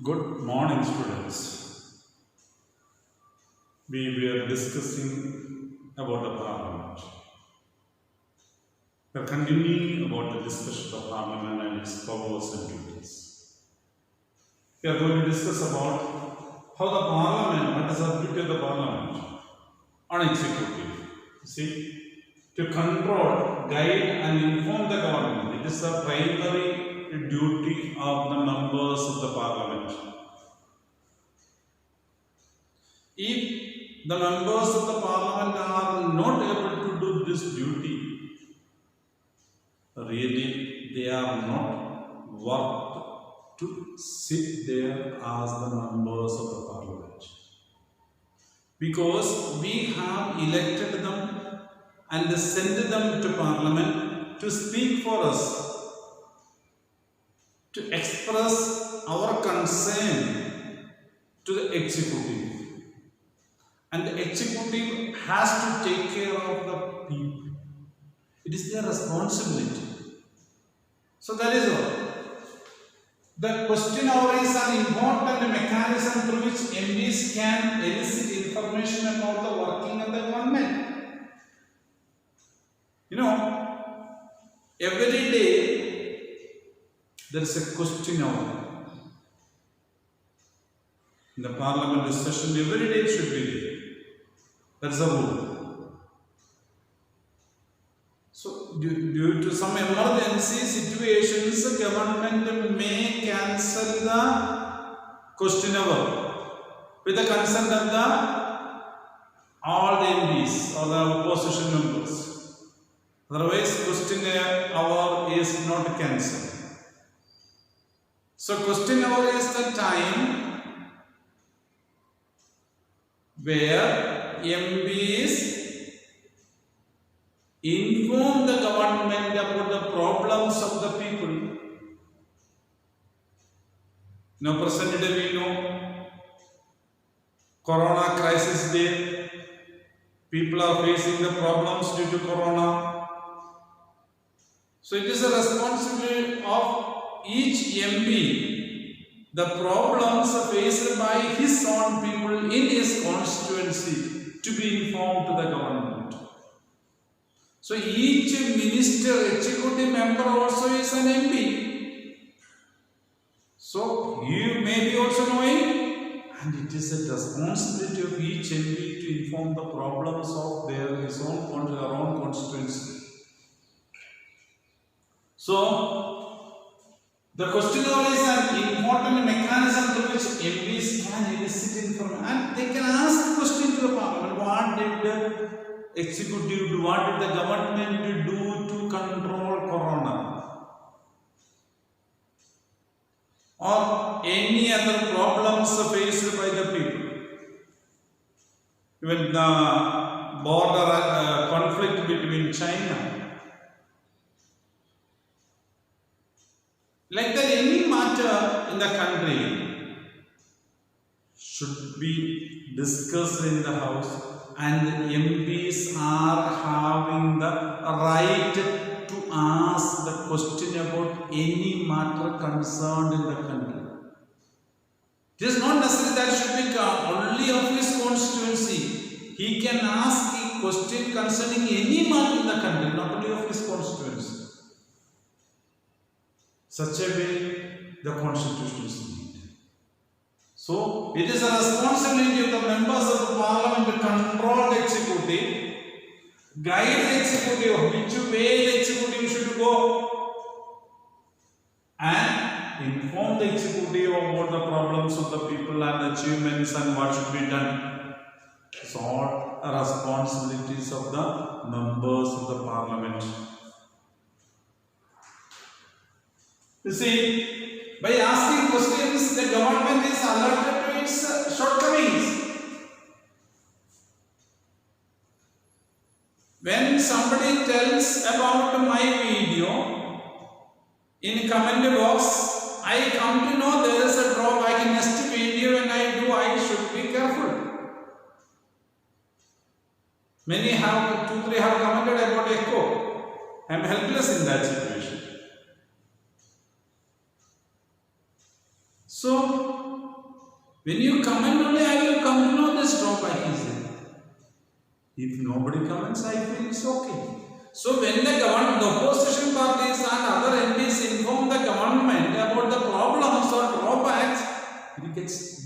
Good morning, students. We were discussing about the Parliament. We are continuing about the discussion of Parliament and its powers and duties. We are going to discuss about how the Parliament, what is the duty of the Parliament on executive. See, to control, guide and inform the government. It is the primary duty of the members of the Parliament. If the members of the Parliament are not able to do this duty, really they are not worth to sit there as the members of the Parliament. Because we have elected them and sent them to Parliament to speak for us, to express our concern to the executive. And the executive has to take care of the people. It is their responsibility. So that is all. The question hour is an important mechanism through which MPs can elicit information about the working of the government. You know, every day there is a question hour. In the parliamentary session, every day it should be there. That's a rule. So, due to some emergency situations, the government may cancel the question hour with the consent of all the MPs or the opposition members. Otherwise, question hour is not cancelled. So, question hour is the time where MPs inform the government about the problems of the people. Now, presently we know Corona crisis there. People are facing the problems due to Corona. So, it is a responsibility of each MP. The problems faced by his own people in his constituency to be informed to the government. So each minister, executive member also is an MP. So you may be also knowing, and it is a responsibility of each MP to inform the problems of his own constituency. So the question hour is an important mechanism through which MPs can elicit information and they can ask question to the Parliament. What did the executive do? What did the government do to control Corona? Or any other problems faced by the people? Even the border conflict between China. Like that, any matter in the country should be discussed in the House, and MPs are having the right to ask the question about any matter concerned in the country. It is not necessary that should be only of his constituency. He can ask a question concerning any matter in the country, not only of his constituency. Such a way the constitution is made. So it is a responsibility of the members of the Parliament to control the executive, guide the executive, which way the executive should go, and inform the executive about the problems of the people and achievements and what should be done. It's all responsibilities of the members of the Parliament. You see, by asking questions, the government is alerted to its shortcomings. When somebody tells about my video in comment box, I come to know there is a drawback in next video. When I should be careful. Many have, 2-3 have commented about echo. I am helpless in that situation. So When you comment only, I will come to know this drawback is there. If nobody comments, I feel it's okay. So when the opposition parties and other MPs inform the government about the problems or drawbacks, it gets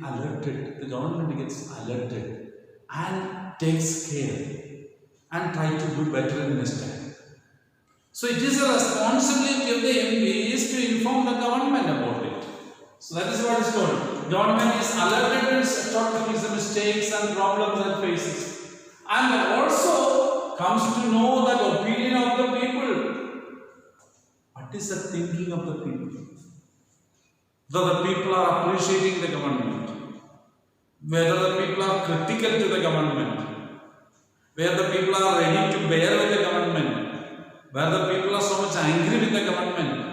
alerted. The government gets alerted and takes care and try to do better in next time. So it is a responsibility of the MPs to inform the government about it. So that is what is called. Government is alerted to its shortcomings, the mistakes and problems it faces, and also comes to know the opinion of the people. What is the thinking of the people? Whether the people are appreciating the government, whether the people are critical to the government, whether the people are ready to bear with the government, whether the people are so much angry with the government.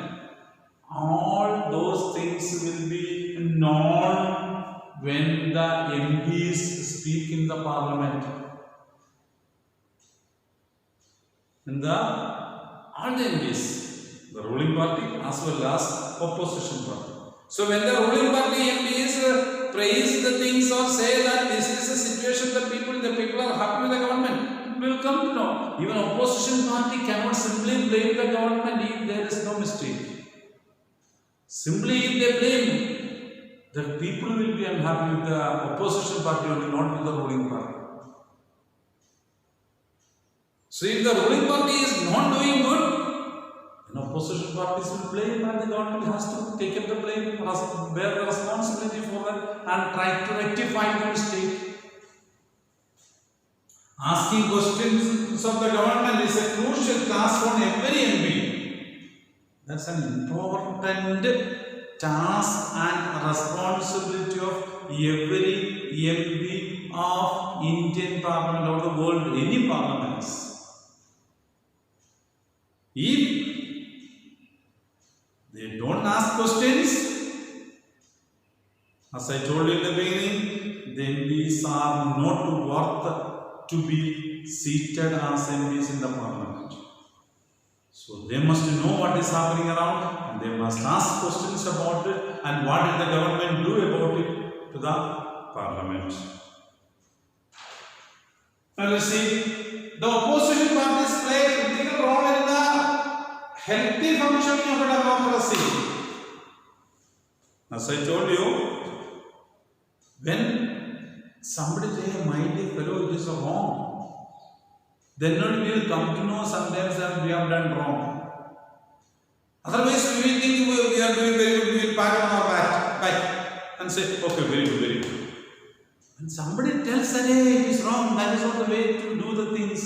All those things will be known when the MPs speak in the parliament. And all the MPs, the ruling party as well as opposition party. So when the ruling party MPs praise the things or say that this is a situation the people are happy with the government, will come to know. Even opposition party cannot simply blame the government if there is no mistake. Simply if they blame, the people will be unhappy with the opposition party only, not with the ruling party. So if the ruling party is not doing good, then opposition parties will blame and the government has to take up the blame, bear the responsibility for that and try to rectify the mistake. Asking questions of the government is a crucial task on every MP. That's an important task and responsibility of every MP of Indian Parliament or the world, any parliaments. If they don't ask questions, as I told you in the beginning, the MPs are not worth to be seated as MPs in the parliament. So they must know what is happening around and they must ask questions about it and what did the government do about it to the parliament. Now let's see, the opposition parties play a critical role in the healthy functioning of a democracy. As I told you, when somebody says, my dear fellow, it is wrong, then only we will come to know sometimes that we have done wrong. Otherwise, we will think we are doing very good, we will pat on our back and say, okay, very good, very good. When somebody tells that, hey, it is wrong, that is not the way to do the things,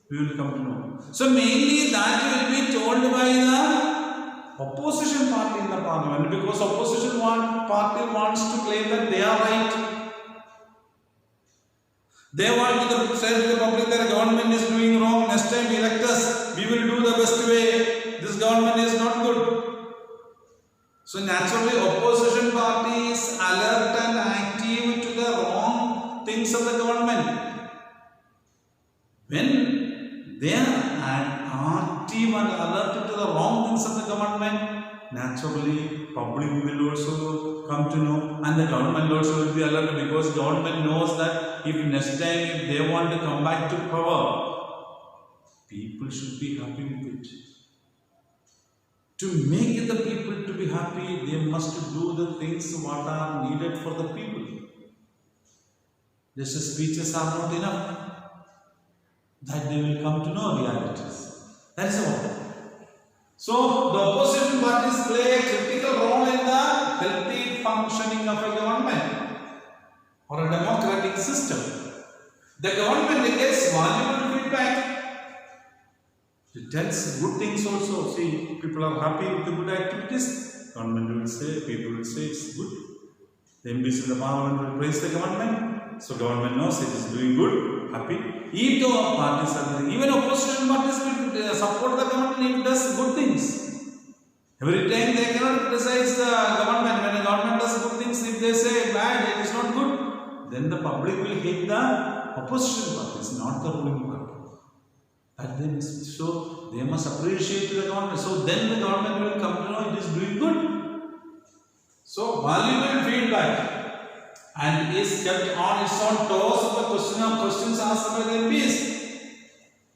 we will come to know. So, mainly that will be told by the opposition party in the parliament, because opposition party wants to claim that they are right. They want to say to the public that the government is doing wrong, next time elect us, we will do the best way, this government is not good. So naturally opposition parties alert and active to the wrong things of the government. When they are active and alert to the wrong things of the government, naturally public will also come to know and the government also will be alert, because government knows that if next time if they want to come back to power, people should be happy with it. To make the people to be happy, they must do the things what are needed for the people. Just speeches are not enough. That they will come to know realities. That is all. So, the opposition parties play a critical role in the healthy functioning of a government or a democratic system. The government gets valuable feedback. It tells good things also. See, people are happy with the good activities. Government will say, people will say it's good. The MPs in the parliament will praise the government. So, government knows it is doing good, happy. If the parties are, even opposition parties will support the government if it does good things. Every time they cannot criticize the government. When the government does good things, if they say bad, it is not good, then the public will hate the opposition parties, not the ruling party. So they must appreciate the government. So then the government will come to know it is doing good. So valuable feedback. and is kept on its own toes of the questions asked by the MPs.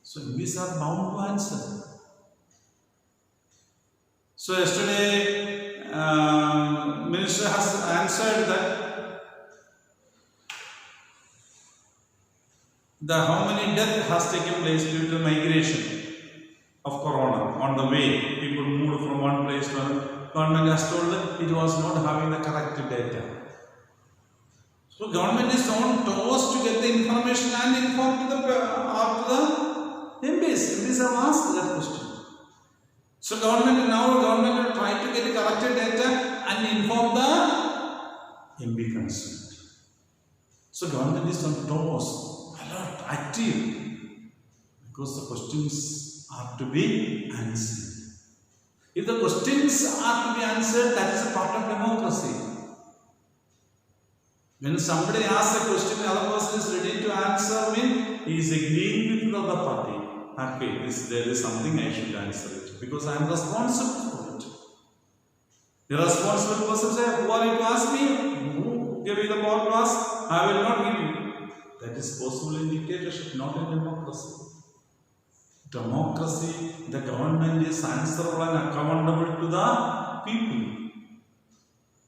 So MPs are bound to answer. So yesterday, Minister has answered that how many deaths has taken place due to migration of corona on the way. People moved from one place to another. Government has told that it was not having the correct data. So government is on toes to get the information and inform to the MPs. MPs have asked that question. So government will try to get the correct data and inform the MP concerned. So government is on toes, alert, active, because the questions are to be answered. If the questions are to be answered, that is a part of democracy. When somebody asks a question, the other person is ready to answer, he is agreeing with the other party. Okay, there is something I should answer it because I am responsible for it. The responsible person says, who are you to ask me? Who gave you the power to ask? I will not give you. That is possible in dictatorship, not in democracy. Democracy, the government is answerable and accountable to the people.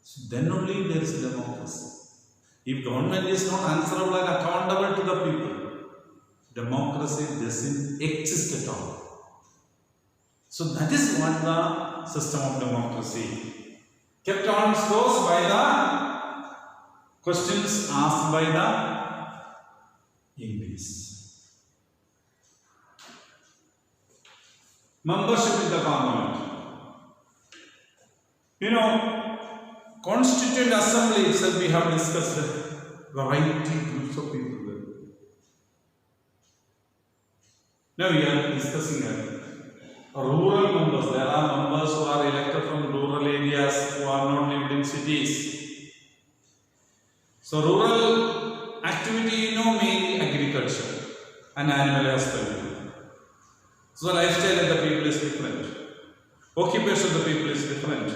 So then only there is a democracy. If government is not answerable and accountable to the people, democracy doesn't exist at all. So that is what the system of democracy kept on toes by the questions asked by the MPs. Membership in the parliament. Constituent assembly itself we have discussed variety groups of people there. Now we are discussing rural members. There are members who are elected from rural areas who are not lived in cities. So rural activity, mainly agriculture and animal husbandry. So the lifestyle of the people is different. Occupation of the people is different.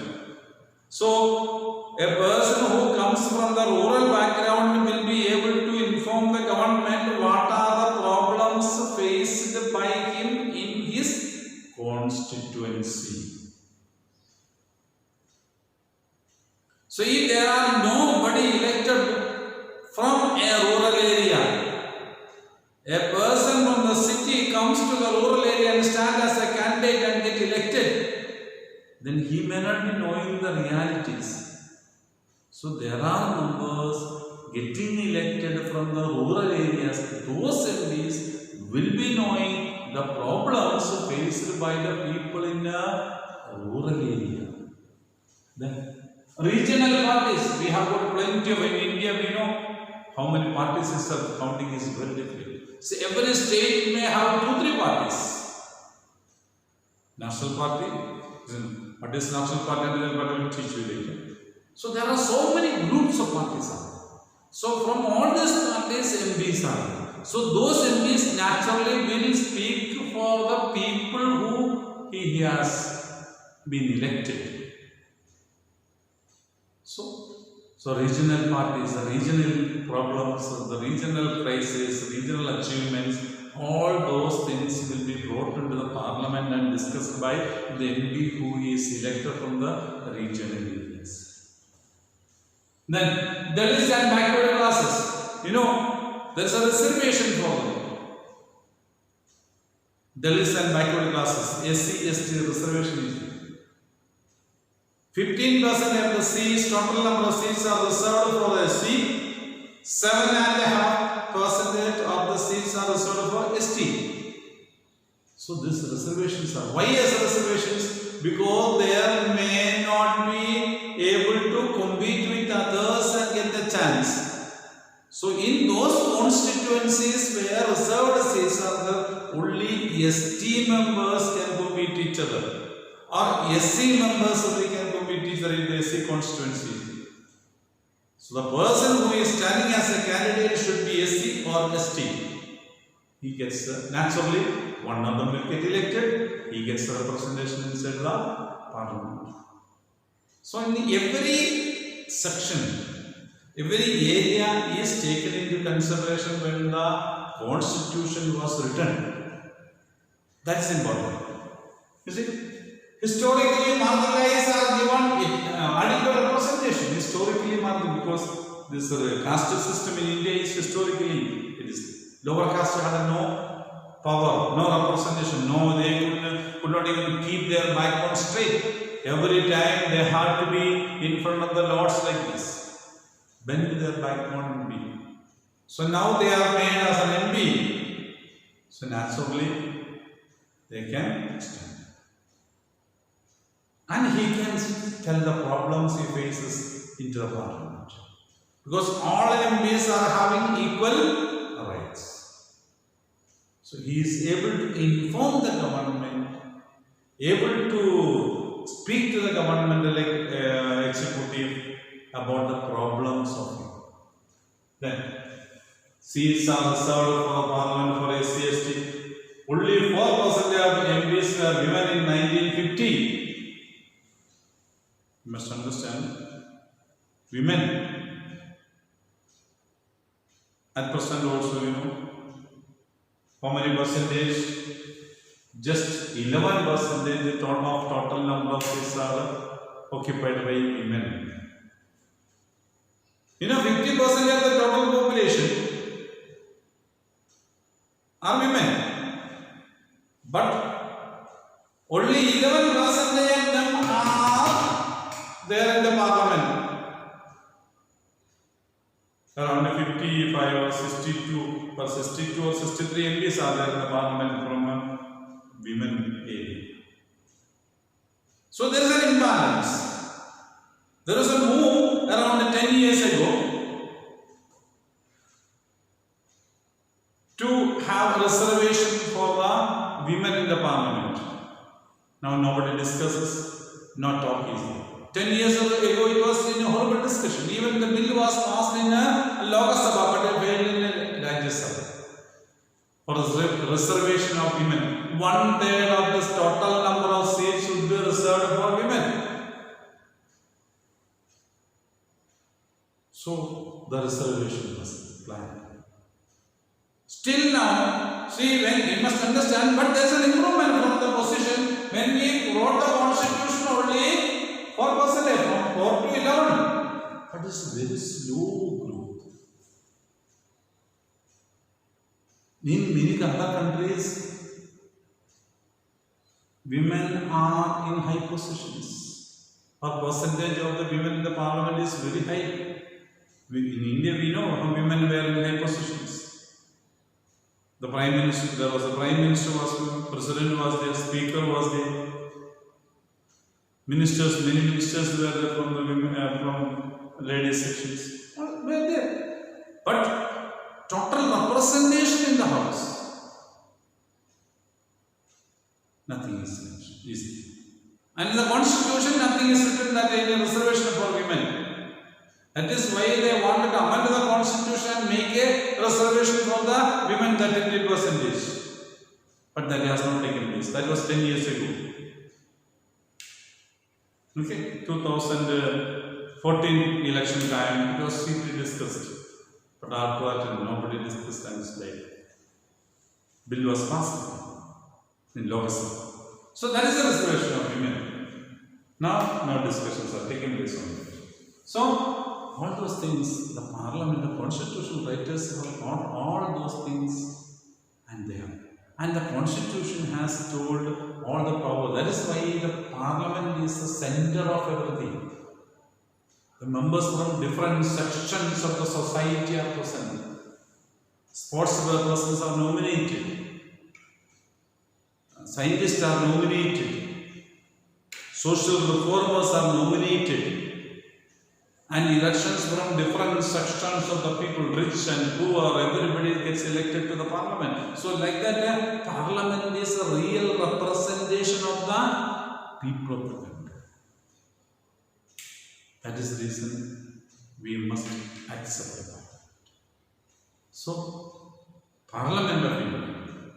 So a person who comes from the rural background will be able to inform the government what are the problems faced by him in his constituency. So if there are nobody elected from a rural area, a person from the city comes to the rural area and stands as a candidate and get elected, then he may not be knowing the realities. So there are members getting elected from the rural areas. Those MPs will be knowing the problems faced by the people in a rural area. Then regional parties, we have got plenty of. In India, we know how many parties itself. Counting is very difficult. So every state may have 2-3 parties. National party. What is national party and regional party will teach you later. So there are so many groups of parties. So from all these parties, MPs are. So those MPs naturally will speak for the people who he has been elected. So regional parties, the regional problems, the regional crisis, regional achievements, all those things will be brought into the parliament and discussed by the MP who is elected from the regional areas. Then Dalits and backward classes. There is a reservation for them. Dalits and backward classes, SC, ST reservation is 15% of the seats, total number of seats are reserved for SC. 7.5% of the seats are reserved for ST. So these reservations are. Why as reservations? Because they may not be able to compete with others and get the chance. So in those constituencies where reserved seats are there, only ST members can compete each other. Or SC members only can compete each other in the SC constituency. So the person who is standing as a candidate should be SC or ST. He gets naturally one of them will get elected. He gets the representation inside the parliament. So in every section, Every area is taken into consideration when the constitution was written. That's important. You see, historically marginalized are given adequate representation. Historically marginalized, because this caste system in India is historically, it is lower caste had no power, no representation, no, they could not even keep their backbone straight. Every time they had to be in front of the lords like this, bend their backbone and be. So now they are made as an MP. So naturally they can stand. And he can tell the problems he faces into the parliament. Because all MPs are having equal rights. So he is able to inform the government, able to speak to the government like executive about the problems of it. Then seats are reserved for parliament for SC/ST. Only 4% of MPs were women in 1950. You must understand, women at present also, you know, how many percentage? Just 11% of total number of seats are occupied by women. You know, 50% of the total population are women, but only 11% of them are there in the parliament. Around 55 or 62 or 62 or 63 MPs are there in the parliament from a women area. So there is an imbalance. There is a move around 10 years ago to have a reservation for the women in the parliament. Now nobody discusses, no talk is there. 10 years ago it was in a horrible discussion. Even the bill was passed in a Lok Sabha, but it failed in a Rajya Sabha for reservation of women. 1/3 of this total number of seats should be reserved for women. So the reservation was planned. Still now, see, when we must understand, but there is an improvement from the position when we wrote the constitution only 4%, from 4 to 11. But it's very slow growth. In many other countries, women are in high positions. Our percentage of the women in the parliament is very high. In India, we know how women were in high positions. The prime minister, there was a prime minister, president was there, speaker was there. Ministers, many ministers were there from the women, from ladies sections. Were there. But total representation in the house, nothing is mentioned. And in the constitution, nothing is written that any reservation for women. That is why they wanted to amend the constitution and make a reservation for the women, 33%. But that has not taken place. That was 10 years ago. Okay, 2014 election time, it was simply discussed. But after that, nobody discussed and stayed. Bill was passed in Lok Sabha. So that is the reservation of women. Now, no discussions are taking place on it. So, all those things, the parliament, the constitutional writers have got all those things and they have. And the constitution has told all the power. That is why the parliament is the center of everything. The members from different sections of the society are present. Sports persons are nominated. Scientists are nominated. Social reformers are nominated. And elections from different sections of the people, rich and poor, everybody gets elected to the parliament. So like that, parliament is a real representation of the people of the country. That is the reason we must accept that. So, parliament of India,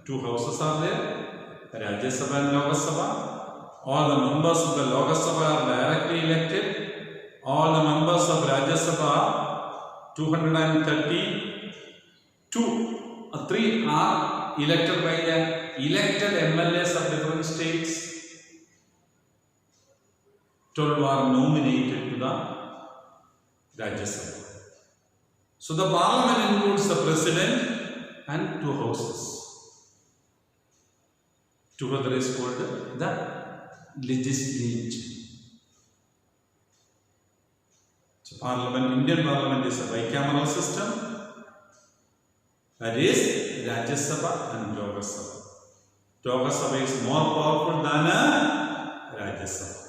2 houses are there, Rajya Sabha and Lok Sabha. All the members of the Lok Sabha are directly elected. All the members of Rajya Sabha 232, 3 are elected by the elected MLAs of different states. 12 are nominated to the Rajya Sabha. So the parliament includes the president and 2 houses. Together is called the legislature. So parliament, Indian parliament is a bicameral system. That is Rajya Sabha and Lok Sabha. Lok Sabha is more powerful than Rajya Sabha.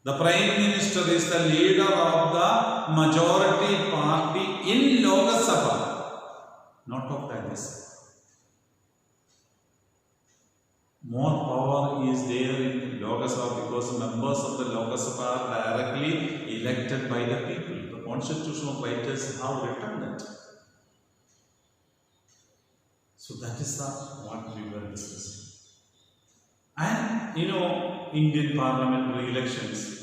The Prime Minister is the leader of the majority party in Lok Sabha, not of Rajya Sabha. More power is there in Lok Sabha because members of the Lok Sabha are directly elected by the people. The constitutional writers have written that. So that is what we were discussing. And Indian parliamentary elections,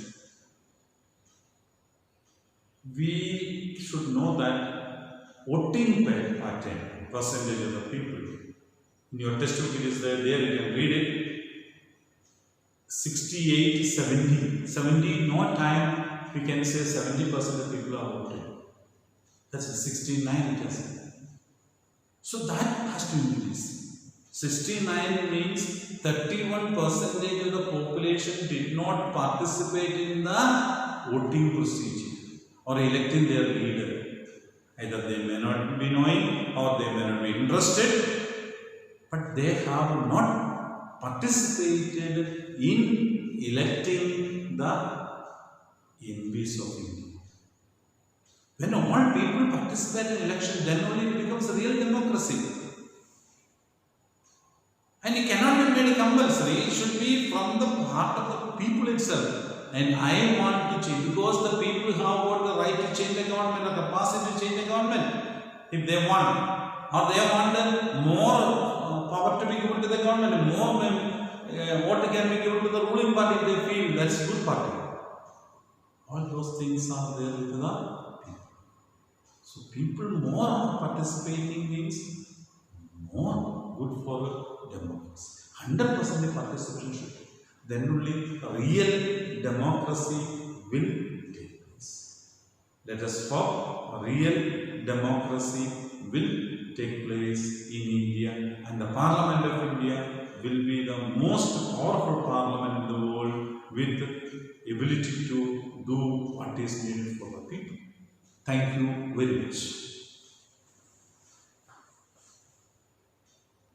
we should know that voting pattern, percentage of the people. In your textbook it is there, you can read it. 68, 70. 70, no time we can say 70% of people are voting. That's 69 it is. So that has to increase. 69 means 31% of the population did not participate in the voting procedure or electing their leader. Either they may not be knowing or they may not be interested, but they have not participated in electing the MPs of India. When all people participate in election, then only it becomes a real democracy. And it cannot be made compulsory. It should be from the heart of the people itself. And I want to change, because the people have got the right to change the government, or capacity to change the government if they want. Or they want more power to be given to the government, more vote can be given to the ruling party if they feel that's a good party. All those things are there with the people. So people more are participating means more good for democracy. 100% participation should be. Then only real democracy will take place. Let us hope real democracy will take place in India, and the Parliament of India will be the most powerful parliament in the world with the ability to do what is needed for the people. Thank you very much.